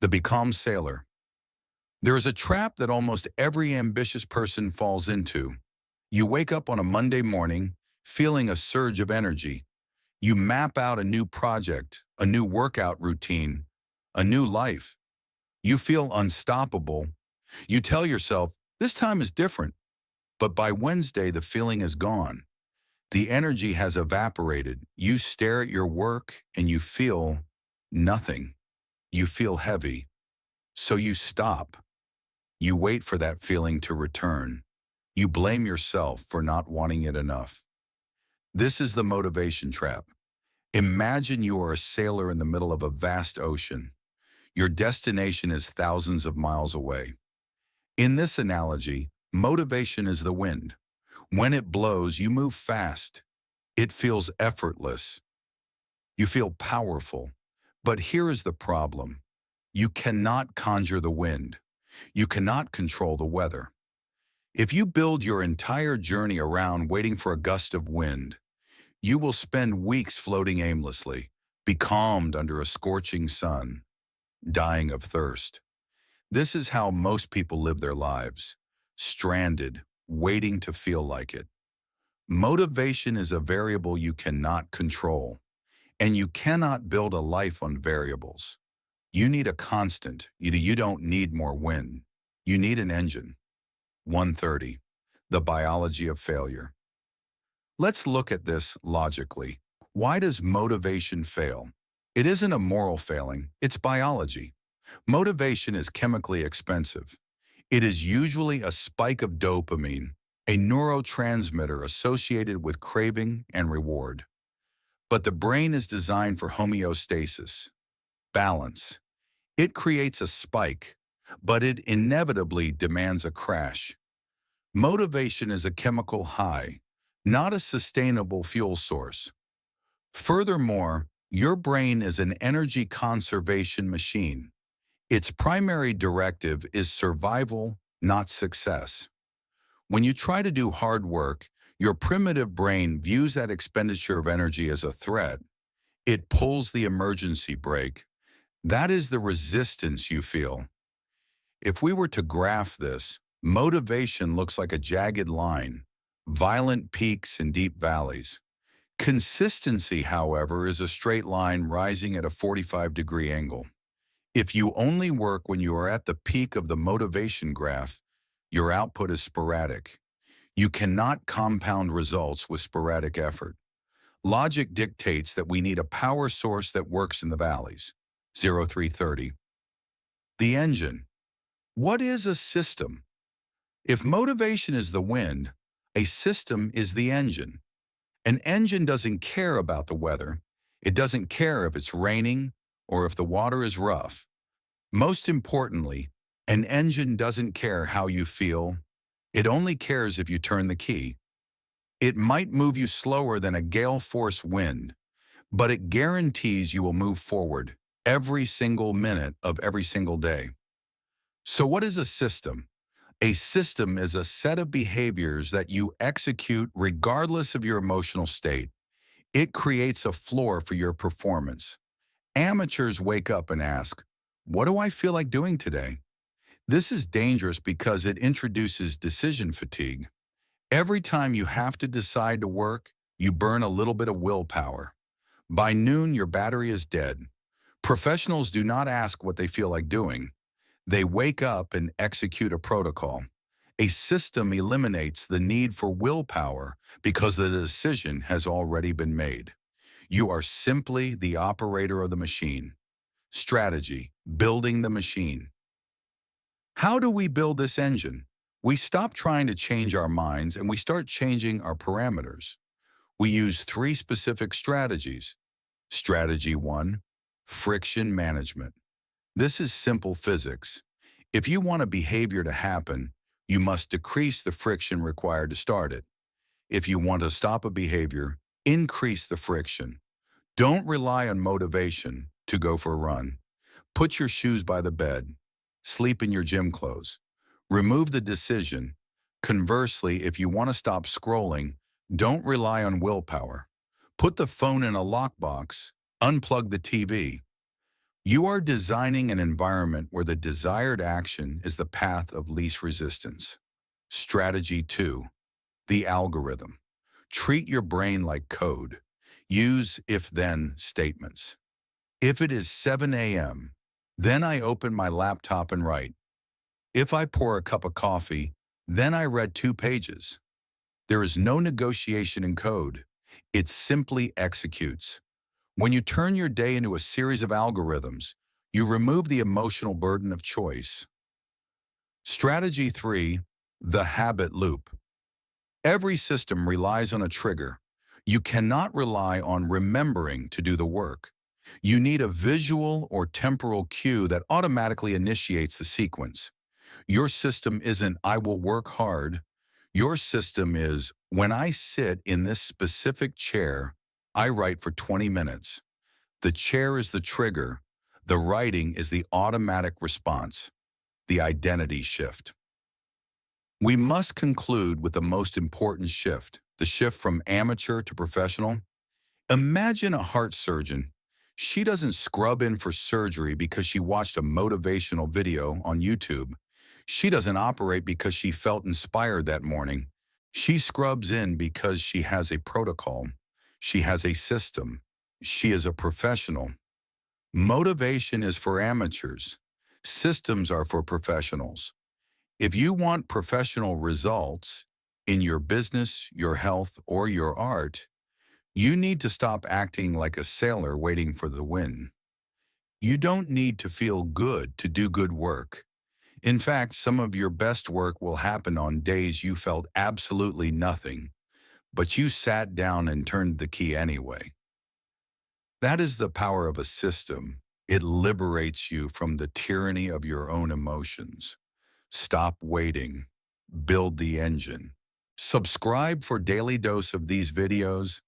The becalmed sailor. There is a trap that almost every ambitious person falls into. You wake up on a Monday morning, feeling a surge of energy. You map out a new project, a new workout routine, a new life. You feel unstoppable. You tell yourself, this time is different. But by Wednesday, the feeling is gone. The energy has evaporated. You stare at your work and you feel nothing. You feel heavy. So you stop. You wait for that feeling to return. You blame yourself for not wanting it enough. This is the motivation trap. Imagine you are a sailor in the middle of a vast ocean. Your destination is thousands of miles away. In this analogy, motivation is the wind. When it blows, you move fast. It feels effortless. You feel powerful. But here is the problem. You cannot conjure the wind. You cannot control the weather. If you build your entire journey around waiting for a gust of wind, you will spend weeks floating aimlessly, becalmed under a scorching sun, dying of thirst. This is how most people live their lives, stranded, waiting to feel like it. Motivation is a variable you cannot control, and you cannot build a life on variables. You need a constant. You don't need more wind. You need an engine. 130. The biology of failure. Let's look at this logically. Why does motivation fail? It isn't a moral failing, it's biology. Motivation is chemically expensive. It is usually a spike of dopamine, a neurotransmitter associated with craving and reward. But the brain is designed for homeostasis, balance. It creates a spike, but it inevitably demands a crash. Motivation is a chemical high, not a sustainable fuel source. Furthermore, your brain is an energy conservation machine. Its primary directive is survival, not success. When you try to do hard work, your primitive brain views that expenditure of energy as a threat. It pulls the emergency brake. That is the resistance you feel. If we were to graph this, motivation looks like a jagged line, violent peaks and deep valleys. Consistency, however, is a straight line rising at a 45-degree angle. If you only work when you are at the peak of the motivation graph, your output is sporadic. You cannot compound results with sporadic effort. Logic dictates that we need a power source that works in the valleys. 0330. The engine. What is a system? If motivation is the wind, a system is the engine. An engine doesn't care about the weather. It doesn't care if it's raining or if the water is rough. Most importantly, an engine doesn't care how you feel. It only cares if you turn the key. It might move you slower than a gale-force wind, but it guarantees you will move forward every single minute of every single day. So what is a system? A system is a set of behaviors that you execute regardless of your emotional state. It creates a floor for your performance. Amateurs wake up and ask, what do I feel like doing today? This is dangerous because it introduces decision fatigue. Every time you have to decide to work, you burn a little bit of willpower. By noon, your battery is dead. Professionals do not ask what they feel like doing. They wake up and execute a protocol. A system eliminates the need for willpower because the decision has already been made. You are simply the operator of the machine. Strategy, building the machine. How do we build this engine? We stop trying to change our minds and we start changing our parameters. We use 3 specific strategies. Strategy 1, friction management. This is simple physics. If you want a behavior to happen, you must decrease the friction required to start it. If you want to stop a behavior, increase the friction. Don't rely on motivation to go for a run. Put your shoes by the bed. Sleep in your gym clothes. Remove the decision. Conversely, if you want to stop scrolling, don't rely on willpower. Put the phone in a lockbox. Unplug the TV. You are designing an environment where the desired action is the path of least resistance. Strategy 2. The algorithm. Treat your brain like code. Use if-then statements. If it is 7 a.m., then I open my laptop and write. If I pour a cup of coffee, then I read 2 pages. There is no negotiation in code. It simply executes. When you turn your day into a series of algorithms, you remove the emotional burden of choice. Strategy 3. The habit loop. Every system relies on a trigger. You cannot rely on remembering to do the work. You need a visual or temporal cue that automatically initiates the sequence. Your system isn't, I will work hard. Your system is, when I sit in this specific chair, I write for 20 minutes. The chair is the trigger. The writing is the automatic response, the identity shift. We must conclude with the most important shift, the shift from amateur to professional. Imagine a heart surgeon. She doesn't scrub in for surgery because she watched a motivational video on YouTube. She doesn't operate because she felt inspired that morning. She scrubs in because she has a protocol. She has a system. She is a professional. Motivation is for amateurs. Systems are for professionals. If you want professional results in your business, your health, or your art, you need to stop acting like a sailor waiting for the wind. You don't need to feel good to do good work. In fact, some of your best work will happen on days you felt absolutely nothing, but you sat down and turned the key anyway. That is the power of a system. It liberates you from the tyranny of your own emotions. Stop waiting. Build the engine. Subscribe for daily dose of these videos